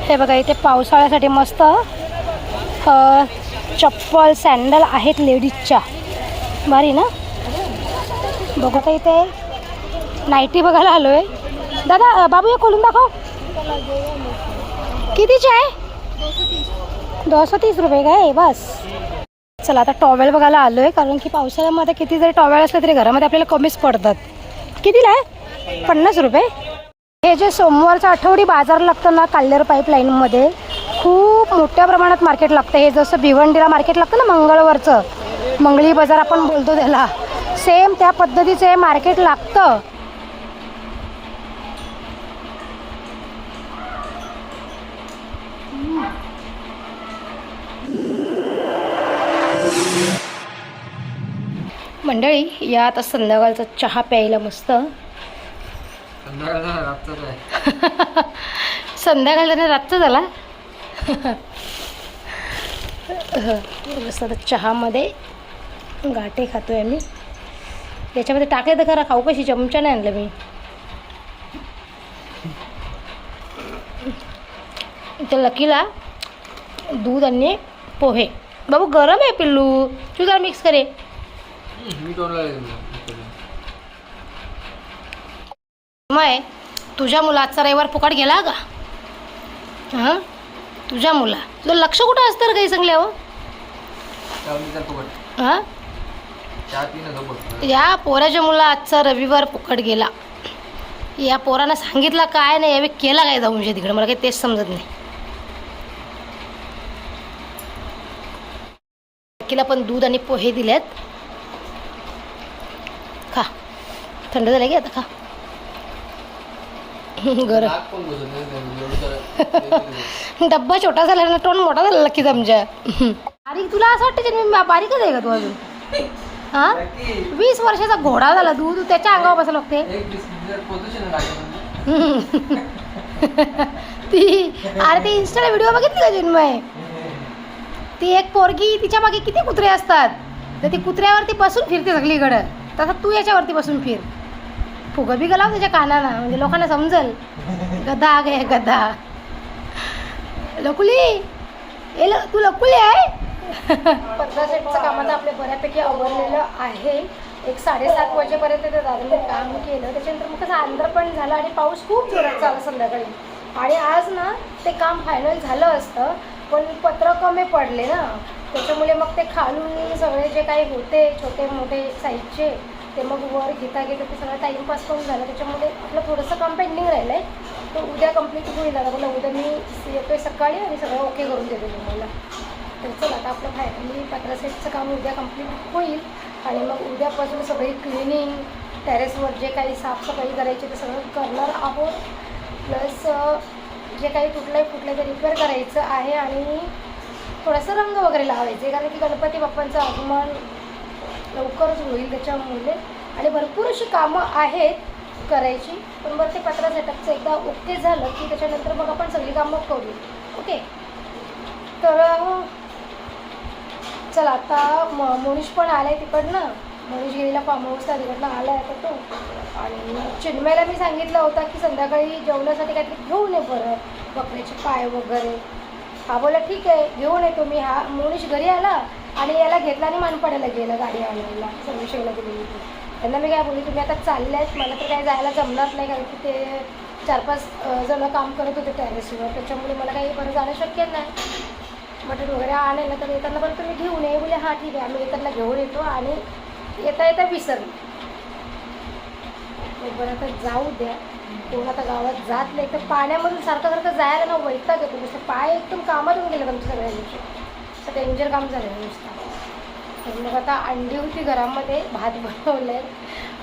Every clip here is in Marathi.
हे बघा इथे पावसाळ्यासाठी मस्त चप्पल सँडल आहेत लेडीजच्या, भारी ना. बघू आता इथे नाईटी बघायला आलो आहे. दादा बाबू हे खोलून दाखव, कितीचे आहे? 230 रुपये काय बस. चला आता टॉवेल बघायला आलो आहे, कारण की पावसाळ्यामध्ये किती जरी टॉवेल असले तरी घरामध्ये आपल्याला कमीच पडतात. कितीला आहे? 50 रुपये. हे जे सोमवारचं आठवडी बाजार लागतं ना काल्हेर पाईपलाईनमध्ये, खूप मोठ्या प्रमाणात मार्केट लागतं. हे जसं भिवंडीला मार्केट लागतं ना मंगळवारचं, मंगळी बाजार आपण बोलतो त्याला, सेम त्या पद्धतीचं हे मार्केट लागतं. मंडळी या आता संध्याकाळचा चहा प्यायला मस्त. संध्याकाळचा रातचा झाला. मस्त चहामध्ये गाठे खातोय आम्ही. त्याच्यामध्ये टाकले तर खरा, खाऊ कशी, चमचा नाही आणलं मी. इथं लकीला दूध आणि पोहे. बाबू गरम आहे पिल्लू, तू जरा मिक्स करे. मग तुझ्या मुलाचा रविवार फुकट गेला का? हां तुझ्या मुला तुझं लक्ष कुठं असतं रे काही सांगल्या हो. हां या पोराच्या मुला आजचा रविवार फुकट गेला. या पोरानं सांगितलं काय नाही, यावेळी केला काय जाऊन तिकडे, मला काही तेच समजत नाही. लकीला पण दूध आणि पोहे दिलेत, खा. थंड झालं की आता खा. गरम डब्बा छोटा झाला ना, टोन मोठा झाला लकी आमच्या. बारीक तुला असं वाटतं मी बारीकच आहे का तू अजून? हां 20 वर्षाचा घोडा झाला तू त्याच्या अंगावर बसायला लागते. ती अरे ती इंस्टाला व्हिडिओ बघितली का जिन्मय? ती एक पोरगी, तिच्या मागे किती कुत्रे असतात, तर ती कुत्र्यावरती बसून फिरते सगळीकडं. तसं तू याच्यावरती बसून फिर, फुगं बी गलाव त्याच्या कानाला, म्हणजे लोकांना समजल गधा गे गधा. लकुली तू लकुली आहे. 15 सेटचं काम आता आपल्या बऱ्यापैकी आवरलेलं आहे. एक 7:30 वाजेपर्यंत ते दादाने काम केलं. त्याच्यानंतर मग कसं अंधार पण झालं आणि पाऊस खूप जोरात चालला संध्याकाळी. आणि आज ना ते काम फायनल झालं असतं, पण पत्र कमी पडले ना, त्याच्यामुळे मग ते खालून सगळे जे काही होते छोटे मोठे साईजचे ते मग वर घेता घेता ते सगळं टाईमपास करून झालं. त्याच्यामुळे आपलं थोडंसं काम पेंडिंग राहिलं आहे, तो उद्या कंप्लीट होईल. आता मला उद्या मी येतोय सकाळी आणि सगळं ओके करून देते तुम्हाला. तर चला आता आपलं फायनली 15 सेटचं काम उद्या कंप्लीट होईल आणि मग उद्यापासून सगळी क्लिनिंग, टेरेसवर जे काही साफसफाई करायची ते सगळं करणार आहोत. प्लस जे काही कुठलं ते रिपेअर करायचं आहे आणि थोडंसं रंग वगैरे लावायचे, कारण की गणपती बाप्पांचं आगमन लवकरच होईल त्याच्यामुळे. आणि भरपूर अशी कामं आहेत करायची, पण बरं ते 15 सेटअपचं एकदा ओके झालं की त्याच्यानंतर मग आपण सगळी कामं करू. ओके तर चला आता मोनिश पण आला आहे तिकडनं. मोनिश गेलेला फार्म हाऊसला, तिकडनं आला आहे आता तो. आणि चिन्मयला मी सांगितलं होतं की संध्याकाळी जेवणासाठी काहीतरी घेऊन ये बरं, बकऱ्याचे पाय वगैरे. हा बोला ठीक आहे घेऊन येतो मी. हा मोनिश घरी आला आणि याला घेतला आणि मानपाड्याला गेला गाडी आणायला, सर्व्हिसिंगला गेलेली होती. त्यांना मी काय बोलली, तुम्ही आता चालले आहेत, मला तर काय जायला जमणार नाही, कारण की ते 4-5 जणं काम करत होते टेरेसवर, त्याच्यामुळे मला काही बरं जाणं शक्य नाही. मटण वगैरे आणायला, तर येताना पण तुम्ही घेऊन ये. बोले हां ठीक आहे, आम्ही येताना घेऊन येतो. आणि येता येता विसरली. बरं आता जाऊ द्या, कोण आता गावात जात नाही. तर पाण्यामधून सारखं जायला ना वैताग येतो. नुसतं पाय एकदम कामातून गेलं आमच्या सगळ्या दिवशी, असं डेंजर काम झालं नुसतं. तर मग आता अंडी होती घरामध्ये, भात बनवले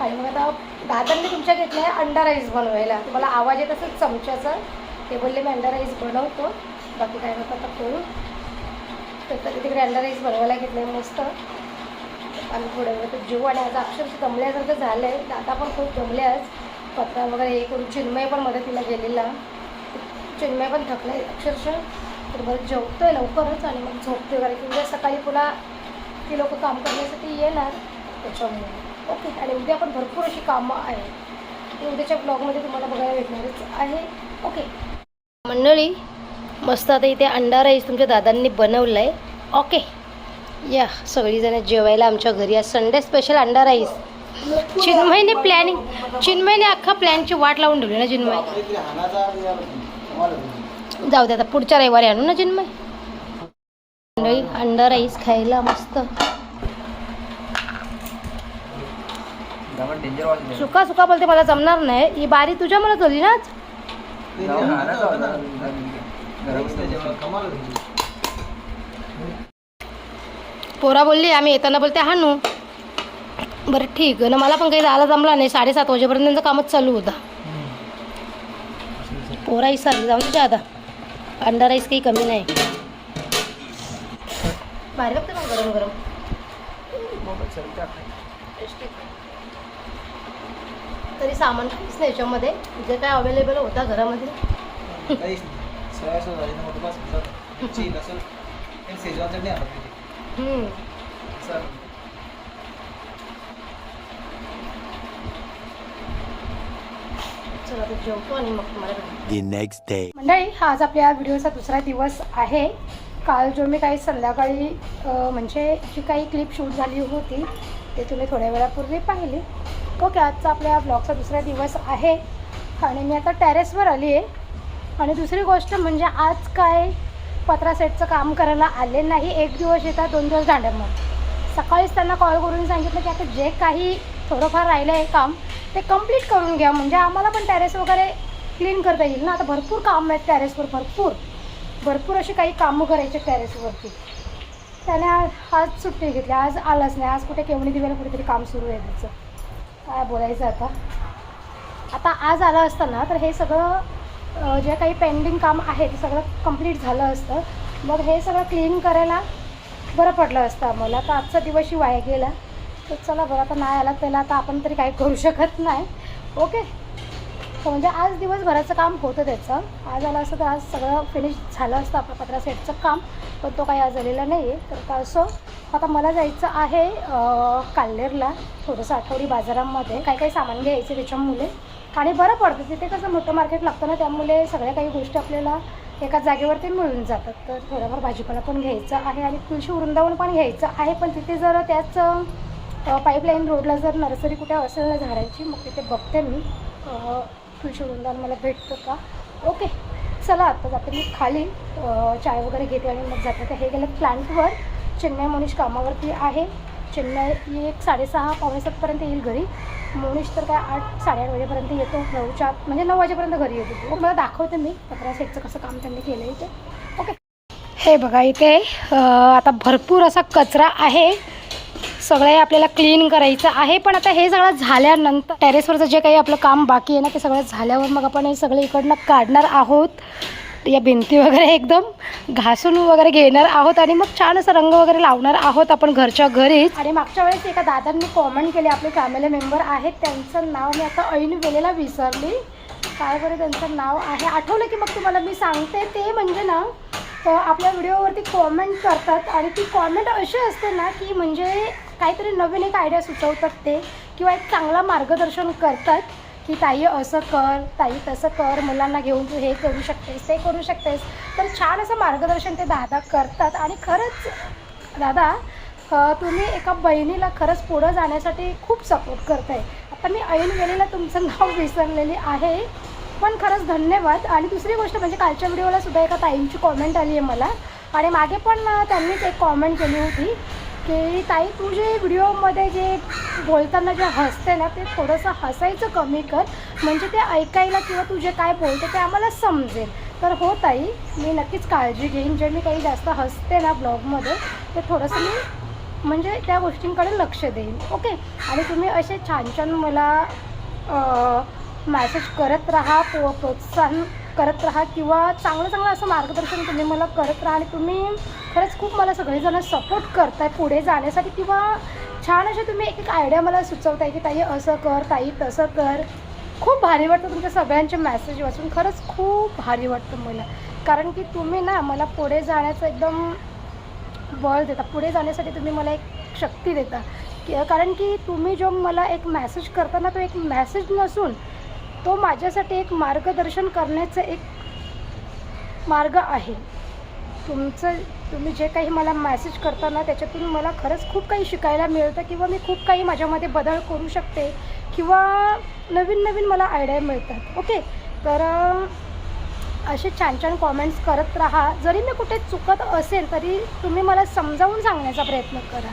आणि मग आता दादांनी तुमच्या घेतलं आहे अंडा राईस बनवायला. तुम्हाला आवाज येत असेल चमच्याचा, ते बोलले मी अंडा राईस बनवतो, बाकी काय होतं आता करू. तर तिकडे अंडा राईस बनवायला घेतलं आहे मस्त. आणि थोड्या वेळ तर जेवू. आणि आज अक्षरशः दमल्यासारखं झालं आहे, दादा पण खूप दमले आज. पत्रा वगैरे हे करून. चिन्मय पण मदतीला गेलेला, चिन्मय पण थकलं आहे अक्षरशः. तर बरं जेवतो आहे लवकरच आणि मग झोपते वगैरे, की उद्या सकाळी पुन्हा ती लोक काम करण्यासाठी येणार त्याच्यामुळे. ओके आणि उद्या पण भरपूर अशी कामं आहेत, ती उद्याच्या ब्लॉगमध्ये तुम्हाला बघायला भेटणारच आहे. ओके मंडळी मस्त आता इथे अंडा राईस तुमच्या दादांनी बनवलं आहे. ओके या सगळीजण जेवायला आमच्या घरी. आज संडे स्पेशल अंडा राईस. चिन्मयने अख्खा प्लॅनची वाट लावून ठेवली ना चिन्मय. जाऊ दे आता पुढच्या रविवारी आणू ना चिन्मय. अंडा राईस खायला मस्त. सुका सुका बोलते मला जमणार नाही. ही बारी तुझ्या मनात होती ना. पोरा बोलली आम्ही येताना बोलते हाणू. बरं ठीक आहे ना. मला पण काही जायला जमला नाही. 7:30 वाजेपर्यंत त्यांचं कामच चालू होता. पोरा इसरली जाऊन तुझ्या आता. अंडा राईस काही कमी नाही. बाहेर बघते मग गरम गरम. तरी सामान काहीच नाही याच्यामध्ये. जे काय अवेलेबल होता घरामध्ये. चला तर जेवतो आणि मग तुम्हाला मंडळी. हा आज आपल्या व्हिडिओचा दुसरा दिवस आहे. काल जो मी काही संध्याकाळी म्हणजे जी काही क्लिप शूट झाली होती ते तुम्ही थोड्या वेळापूर्वी पाहिली. ओके आजचा आपल्या ब्लॉगचा दुसरा दिवस आहे आणि मी आता टेरेसवर आली आहे. आणि दुसरी गोष्ट म्हणजे आज काय पत्रा सेटचं काम करायला आले नाही. 1 दिवस येतात 2 दिवस दांड्यामध्ये. सकाळीच त्यांना कॉल करून सांगितलं की आता जे काही थोडंफार राहिलं आहे काम ते कंप्लीट करून घ्या म्हणजे आम्हाला पण टेरेस वगैरे क्लीन करता येईल ना. आता भरपूर काम आहेत टेरेसवर. भरपूर अशी काही कामं करायचे टेरेसवरती. त्याने आज सुट्टी घेतली. आज आलाच नाही. आज कुठे केवणी दिव्याला कुठेतरी काम सुरू आहे त्याचं. काय बोलायचं आता आज आलं असतं ना तर हे सगळं जे काही पेंडिंग काम आहे ते सगळं कंप्लीट झालं असतं. मग हे सगळं क्लीन करायला बरं पडलं असतं आम्हाला. तर आजचा दिवसही वाया गेला. तर चला बरं आता नाही आला त्याला आता आपण तरी काही करू शकत नाही. ओके तर म्हणजे आज दिवसभराचं काम होतं त्याचं. आज आलं असतं तर आज सगळं फिनिश झालं असतं आपलं पत्रा सेटचं काम. पण तो काही आज आलेला नाही आहे. तर का असो आता मला जायचं आहे काल्हेरला थोडंसं आठवडी बाजारामध्ये काही सामान घ्यायचे त्याच्यामुळे. आणि बरं पडतं तिथे कसं मोठं मार्केट लागतं ना त्यामुळे सगळ्या काही गोष्टी आपल्याला एकाच जागेवरती मिळून जातात. तर थोड्याफार भाजीपाला पण घ्यायचं आहे आणि तुळशी वृंदावन पण घ्यायचं आहे. पण तिथे जर त्याच पाईपलाईन रोडला जर नर्सरी कुठे असेल ना झाडांची मग तिथे बघते मी तुळशी वृंदावन मला भेटतं का. ओके चला आता जाते मी खाली चाय वगैरे घेते आणि मग जाते. तर हे गेलं प्लांटवर. चिन्मय मनीष कामावरती आहे. चिन्मय 6:30-6:15 येईल घरी. मोनिश तर काय 8-8:30 वाजेपर्यंत येतो. 9च्या म्हणजे 9 वाजेपर्यंत घरी येतो. मला दाखवते मी पत्रा सेटचं कसं काम त्यांनी केलं आहे ते. ओके हे बघा इथे आता भरपूर असा कचरा आहे. सगळे आपल्याला क्लीन करायचं आहे. पण आता हे सगळं झाल्यानंतर टेरेसवरचं जे काही आपलं काम बाकी आहे ना ते सगळं झाल्यावर मग आपण हे सगळं इकडनं काढणार आहोत. या भिंती वगैरे एकदम घासून वगैरे घेणार आहोत आणि मग छान असं रंग वगैरे लावणार आहोत आपण घरच्या घरीच. आणि मागच्या वेळेस एका दादांनी कॉमेंट केले आपले फॅमिली मेंबर आहेत त्यांचं नाव मी आता ऐन वेळेला विसरली. काय बरं त्यांचं नाव आहे आठवलं की मग तुम्हाला मी सांगते. ते म्हणजे ना तर आपल्या व्हिडिओवरती कॉमेंट करतात आणि ती कॉमेंट अशी असते ना की म्हणजे काहीतरी नवीन एक आयडिया सुचवतात ते किंवा एक चांगलं मार्गदर्शन करतात की ताई असं कर, ताई तसं कर, मुलांना घेऊन तू हे करू शकतेस ते करू शकतेस. तर छान असं मार्गदर्शन ते दादा करतात. आणि खरंच दादा तुम्ही एका बहिणीला खरंच पुढं जाण्यासाठी खूप सपोर्ट करताय. आता मी ऐन वेळेला तुमचं नाव विसरलेली आहे पण खरंच धन्यवाद. आणि दुसरी गोष्ट म्हणजे कालच्या व्हिडिओला सुद्धा एका ताईंची कॉमेंट आली आहे मला आणि मागे पण त्यांनीच एक कॉमेंट केली होती की ताई तू जे व्हिडिओमध्ये जे बोलताना जे हसते ना ते थोडंसं हसायचं कमी कर म्हणजे ते ऐकायला किंवा तू जे काय बोलते ते आम्हाला समजेल. तर हो ताई मी नक्कीच काळजी घेईन. जे मी काही जास्त हसते ना ब्लॉगमध्ये ते थोडंसं मी म्हणजे त्या गोष्टींकडे लक्ष देईन. ओके आणि तुम्ही असे छान छान मला मॅसेज करत राहा, प्रोत्साहन करत राहा किंवा चांगलं असं मार्गदर्शन तुम्ही मला करत राहा. आणि तुम्ही खरंच खूप मला सगळेजण सपोर्ट करताय पुढे जाण्यासाठी किंवा छान असे तुम्ही एक आयडिया मला सुचवताय की ताई असं कर, ताई तसं कर. खूप भारी वाटतं तुमच्या सगळ्यांचे मेसेज वाचून. खरंच खूप भारी वाटतं मला कारण की तुम्ही ना मला पुढे जाण्याचं एकदम बळ देता. पुढे जाण्यासाठी तुम्ही मला एक शक्ती देता कारण की तुम्ही जो मला एक मेसेज करता ना तो एक मेसेज नसून तो माझ्यासाठी एक मार्गदर्शन करण्याचं एक मार्ग आहे. तुम्ही जे काही मला मेसेज करता ना त्याच्यातून मला खरंच खूप काही शिकायला मिळतं किंवा मी खूप काही माझ्यामध्ये बदल करू शकते किंवा नवीन नवीन मला आयडिया मिळतात. ओके, तर असे छान छान कॉमेंट्स करत राहा. जरी मी कुठे चुकत असेल तरी तुम्ही मला समजावून सांगण्याचा प्रयत्न करा.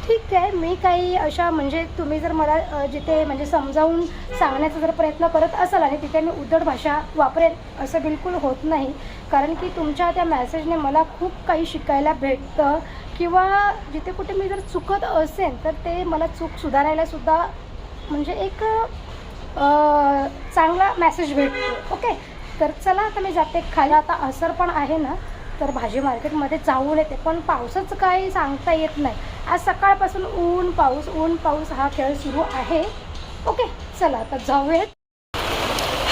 ठीक आहे, मी काही अशा म्हणजे तुम्ही जर मला जिथे म्हणजे समजावून सांगण्याचा जर प्रयत्न करत असाल आणि तिथे मी उद्धट भाषा वापरेल असं बिलकुल होत नाही. कारण की तुमच्या त्या मेसेजने मला खूप काही शिकायला भेटतं किंवा जिथे कुठे मी जर चुकत असेल तर ते मला चूक सुधारायलासुद्धा म्हणजे एक चांगला मेसेज भेटतो. ओके, तर चला आता मी जाते खाली. आता असर पण आहे ना, तर भाजी मार्केटमध्ये जाऊन येते. पण पावसाचं काही सांगता येत नाही. आज सकाळपासून ऊन पाऊस हा खेळ सुरू आहे. ओके, चला आता जाऊयात.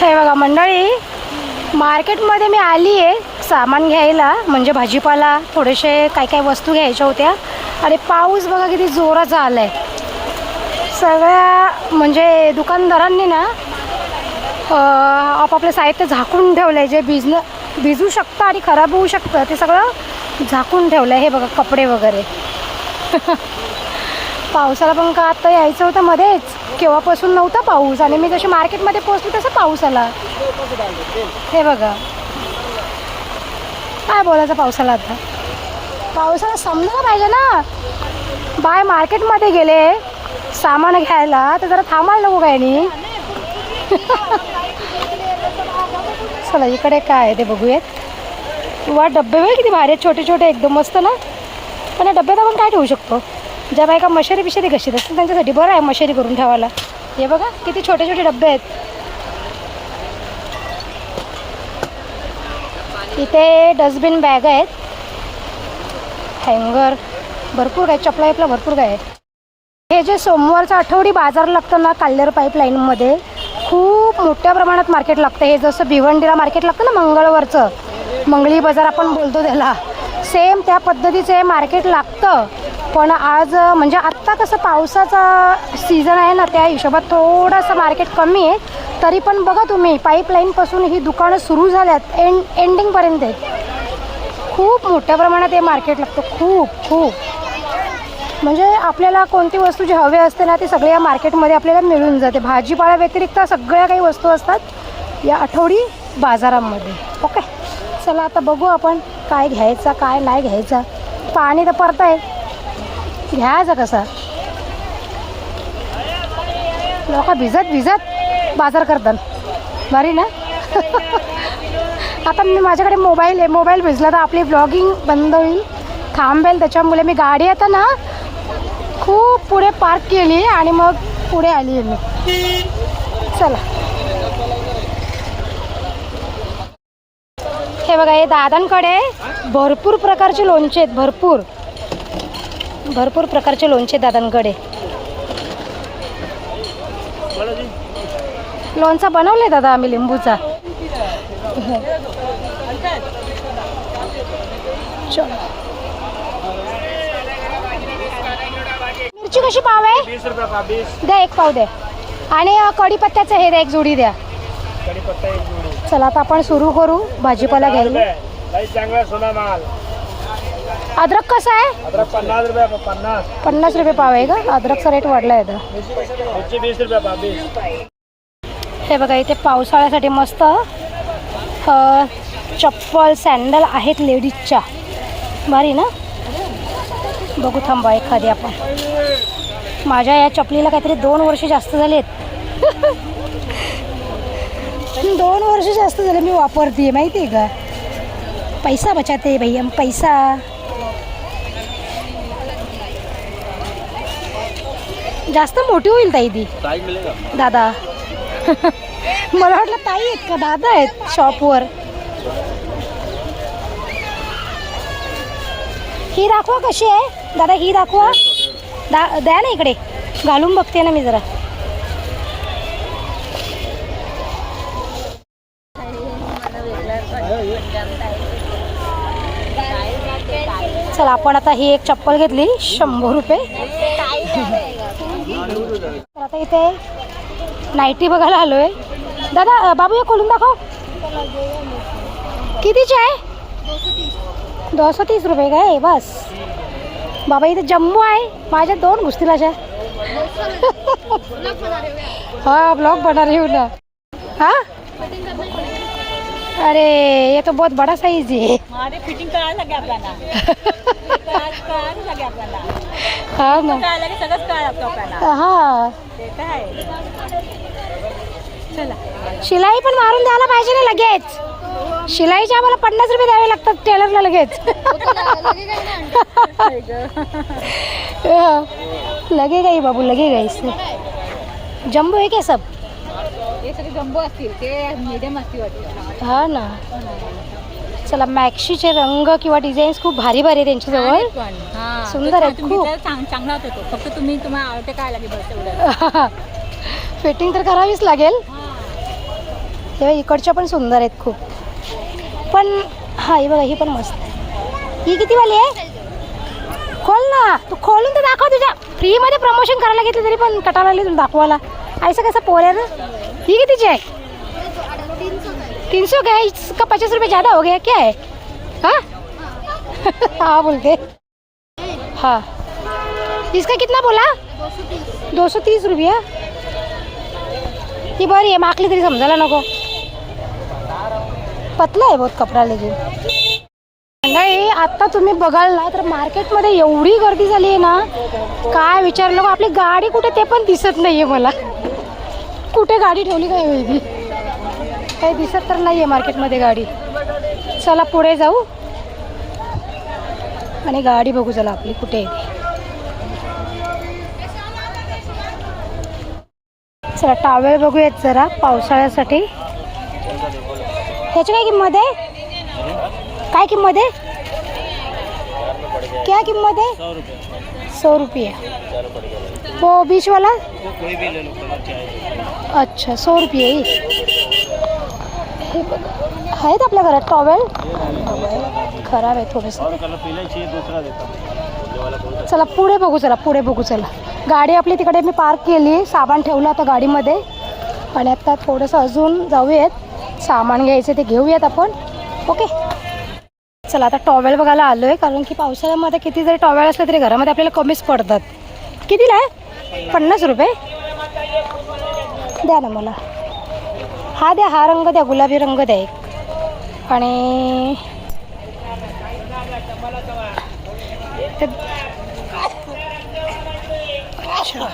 हे बघा मंडळी, मार्केटमध्ये मी आली आहे सामान घ्यायला, म्हणजे भाजीपाला, थोडेसे काय वस्तू घ्यायच्या होत्या. आणि पाऊस बघा किती जोराचा आला आहे. सगळ्या म्हणजे दुकानदारांनी ना आपापलं साहित्य झाकून ठेवलं आहे. जे भिजू शकतं आणि खराब होऊ शकतं ते सगळं झाकून ठेवलं आहे. हे बघा कपडे वगैरे. पावसाला पण का आता यायचं होतं मध्येच, केव्हापासून नव्हता पाऊस आणि मी जशी मार्केटमध्ये पोहोचली तसं पाऊस आला. हे बघा काय बोलायचं पावसाला. आता पावसाला समजायला पाहिजे ना. बाय मार्केटमध्ये गेले सामान घ्यायला तर जरा थांबायला नको काय नाही. चला इकडे काय आहे ते बघूयात. वा डब्बे बघ किती भारी आहेत, छोटे छोटे एकदम मस्त ना. पण या डब्यात आपण काय ठेवू शकतो. ज्या बायका मशेरी बिशेरी घशीत असतात त्यांच्यासाठी बरं आहे मशेरी करून ठेवायला. हे बघा किती छोटे छोटे डब्बे आहेत. इथे डस्टबिन बॅग आहेत, हँगर, भरपूर काय चपला विपला भरपूर काय आहे. हे जे सोमवारचं आठवडी बाजार लागतं ना काल्हेर पाईपलाईनमध्ये, खूप मोठ्या प्रमाणात मार्केट लागतं. हे जसं भिवंडीला मार्केट लागतं ना मंगळवारचं, मंगळी बाजार आपण बोलतो त्याला, सेम त्या पद्धतीचं हे मार्केट लागतं. पण आज म्हणजे आत्ता कसं पावसाचा सीझन आहे ना, त्या हिशोबात थोडंसं मार्केट कमी आहे. तरी पण बघा तुम्ही, पाईपलाईनपासून ही दुकानं सुरू झाल्यात एंडिंगपर्यंत खूप मोठ्या प्रमाणात हे मार्केट लागतं. खूप म्हणजे आपल्याला कोणती वस्तू जी हवी असते ना ती सगळ्या या मार्केटमध्ये आपल्याला मिळून जाते. भाजीपाला व्यतिरिक्त सगळ्या काही वस्तू असतात या आठवडी बाजारामध्ये. ओके, चला आता बघू आपण काय घ्यायचं काय नाही घ्यायचं. पाणी तर पडतं आहे, घ्यायचं कसं. लोक भिजत बाजार करतात भारी ना. आता मी माझ्याकडे मोबाईल आहे, मोबाईल भिजला तर आपली ब्लॉगिंग बंद होईल, थांबेल. त्याच्यामुळे मी गाडी आता ना खूप पुढे पार्क केली आणि मग पुढे आली आहे मी. चला हे बघा, हे दादांकडे भरपूर प्रकारचे लोणचे आहेत. भरपूर प्रकारचे लोणचे दादांकडे. लोणचा बनवले दादा आम्ही लिंबूचा. मिरची कशी पाव आहे? 20 रुपये पाव. द्या एक पाव द्या. आणि कढीपत्त्याचं हे द्या, एक जोडी द्या. चला आता आपण सुरू करू भाजीपाला घ्यायला. चांगला सोना माल. अद्रक कसं आहे? अद्रक 50 रुपये. 50 रुपये पाव आहे का? अद्रकचा रेट वाढला आहे आता. 20 रुपये पाव. हे बघा इथे पावसाळ्यासाठी मस्त चप्पल सँडल आहेत लेडीजच्या, भारी ना. बघू थांबा एखादी आपण. माझ्या या चपलीला काहीतरी 2 वर्ष जास्त झालेत. 2 वर्ष जास्त झाले मी वापरते, माहिती आहे का. पैसा बचाते भैया, पैसा. जास्त मोठी होईल ताई ती दादा. मला वाटलं ताई आहेत का दादा आहेत शॉपवर. ही दाखवा कशी आहे दादा, ही दाखवा. द्या ना इकडे, घालून बघते ना मी जरा. चला आपण आता ही एक चप्पल घेतली 100 रुपये. तर आता इथे नाईटी बघायला आलोय. दादा बाबू हे खोलून दाखव. कितीची आहे? 230 रुपये काय बस. बाबा इथे जम्बो आहे. माझ्या 2 घुसतील अशा. हाँ ब्लॉग बना रही हूँ ना. हाँ अरे ये तो बहुत बड़ा साइज है. अरे फिटिंग करायला लगे आपल्याला. करायला लगे आपल्याला. हाँ ना. करायला लगे सगळंच करायला लागतं आपल्याला. हाँ ते काय. चला. शिलाई पण मारून द्यायला पाहिजे ना लगेच. शिलाईचे आम्हाला 50 रुपये द्यावे लागतात टेलरला लगेच. लगेगा ही बाबू लगेगा इससे. जम्बो है क्या सब? हे सगळे जम्बो असतील ते मीडियम असतील वाटतं. हा ना. चला मॅक्सीचे रंग किंवा डिझाईन्स खूप भारी भारी आहे त्यांच्याजवळ. सुंदर आहे खूप. चांगला होता तो. फक्त तुम्हाला आवडते काय लागेल बस एवढं. फिटिंग तर करावीच लागेल. तेव्हा इकडच्या पण सुंदर आहेत खूप. पण हा ही बघा ही पण मस्त आहे. ही किती वाली आहे? खोल ना तू. खोलून तर दाखव. तुझ्या फ्रीमध्ये प्रमोशन करायला घेतलं तरी पण कटाला आली तुला दाखवायला. ऐसा कैसा पोर है ना. ही कितीची आहे? 300 का है? इसका 50 रुपये ज़्यादा हो गया क्या है? हाँ हाँ बोलते. हाँ इसका कितना बोला? 230 रुपये. ही बरी आहे. माकली तरी समजायला नको. पतला आहे बहुत कपडा. लेकिन नाही आता तुम्ही बघाल ना तर मार्केटमध्ये एवढी गर्दी झाली आहे ना काय विचारलं नको. आपली गाडी कुठे ते पण दिसत नाही आहे मला. कुठे गाडी ठेवली काय माहिती. काही दिसत तर नाही आहे मार्केटमध्ये गाडी. चला पुढे जाऊ आणि गाडी बघू. चला आपली कुठे आहे. चला टॉवेल बघूयात जरा पावसाळ्यासाठी. ह्याची काय किंमत आहे? काय किंमत आहे? क्या किंमत है? 100 रुपये. वो बीच वाला कोई भी ले लो कलर चाहे. अच्छा 100 रुपये. हे आहेत आपल्या घरात टॉवेल. खराब आहे थोडंसं. और कलर पीला चाहिए दूसरा देता. चला पुढे बघू. चला पुढे बघू. चला गाडी आपली तिकडे मी पार्क केली. सामान ठेवलं आता गाडीमध्ये. आणि आता थोडंसं अजून जाऊयात. सामान घ्यायचं ते घेऊयात आपण. ओके चला आता टॉवेल बघायला आलो आहे. कारण की पावसाळ्यामध्ये किती जरी टॉवेल असले तरी घरामध्ये आपल्याला कमीच पडतात. कितीला आहे? 50 रुपये. द्या ना मला. हा द्या. हा रंग द्या. गुलाबी रंग द्या एक. आणि अच्छा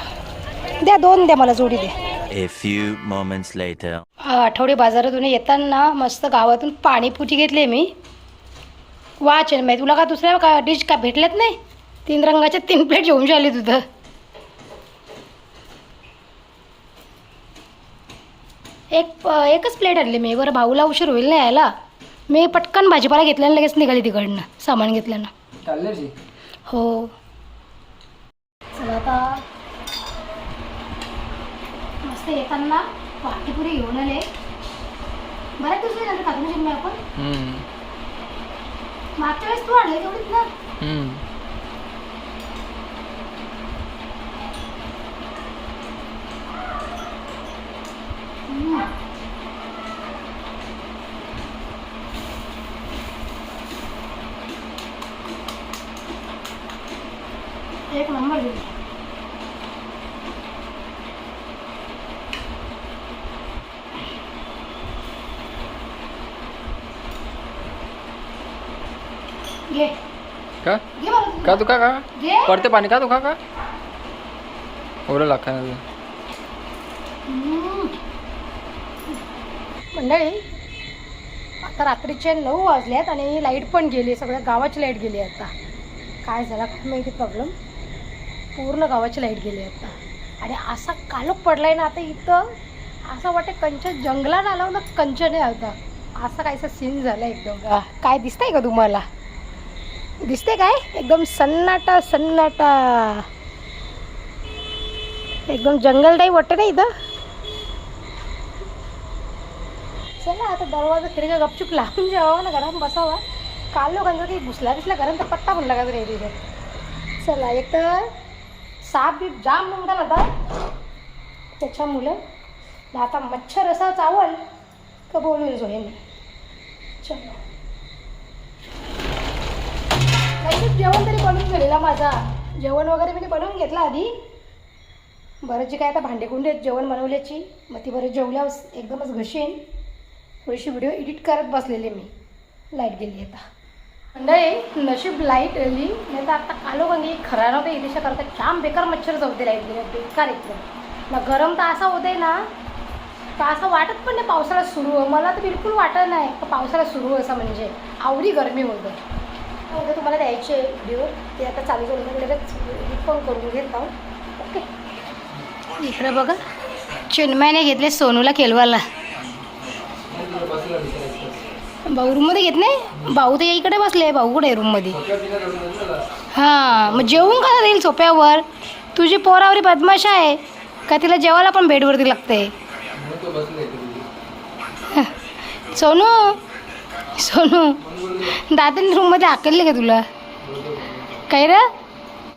द्या 2 द्या मला. जोडी द्या. A few moments later. आठवडी बाजारातून येताना मस्त गावातून पाणीपुरी घेतली मी. वाच मी तुला का दुसऱ्या का डिश का भेटल्यात नाही. 3 रंगाच्या 3 प्लेट घेऊन आली तुझं. एकच प्लेट आणली मी. बरं भाऊला उशीर होईल नाही यायला. मी पटकन भाजीपाला घेतल्यानं लगेच निघाली तिकडनं सामान घेतल्यानं. हो चला आता मस्त येताना पाणीपुरी घेऊन आले. बऱ्याच दिवसांनी झालं खातो मी आपण. मागच्या वेळेस तू आणले तेवढीच ना. एक नंबर दिली. घे का घे मला तू. का दुखा का घे. पडते पाणी का दुखा का एवढं लाखा. मंडळी आता रात्रीचे 9 वाजल्यात आणि लाईट पण गेली. सगळ्या गावाची लाईट गेली आता. काय झाला काय माहिती प्रॉब्लेम. पूर्ण गावाची लाईट गेली आता. आणि असा कालोख पडलाय ना आता इथं. असं वाटतं कंचन जंगलात आलं ना. कंचन आहे आता. असा कायचा सीन झाला एकदम. काय दिसतंय का तुम्हाला? दिसते काय? एकदम सन्नाटा सन्नाटा. एकदम जंगल टाईप वाटतं ना इथं. चला आता दरवाजा खिडक्या गपचूप लावून जावं ना. घरात बसावा. काल लोकांचा काही घुसला घरात तर पत्ता पण लागत नाही तिथे. चला एक तर साप बीप जाम निघाला होता त्याच्यामुळं. आता मच्छर असा चावल का बोलून जो हे. चलो झालेला माझा. जेवण वगैरे मी बनवून घेतलं आधी. बरंच जे काय आता भांडेकुंडे आहेत जेवण बनवल्याची, मग ती बरं जेवल्यावर एकदमच घशीन. थोडीशी व्हिडिओ एडिट करत बसलेले मी. लाईट गेली आता. मंडळी नशीब लाईट आली, नाही तर आता कालोखांगी खरा नव्हतं इथेशा करता. जाम बेकार मच्छर जाऊते लाईट गेल्या, बेकार एकदम ना. गरम तर असा होते ना, तर असं वाटत पण नाही पावसाळा सुरू आहे. मला तर बिलकुल वाटत नाही का पावसाळा सुरू असं, म्हणजे आवडी गरमी होतं. उद्या तुम्हाला द्यायचे व्हिडिओ ते आता चालू करून लगेच एडिट पण करून घेत आहोत. ओके. इकडे बघा चिन्मयने घेतले सोनूला केलवाला. भाऊ रूममध्ये घेत नाही. भाऊ तर इकडे बसले. भाऊ कुठे आहे रूममध्ये? हां, मग जेवून का देईल सोप्यावर? तुझी पोरावरी बदमाश आहे का? तिला जेवायला पण बेडवरती लागते. सोनू सोनू दादाने रूममध्ये हाकलले का तुला? काय रे?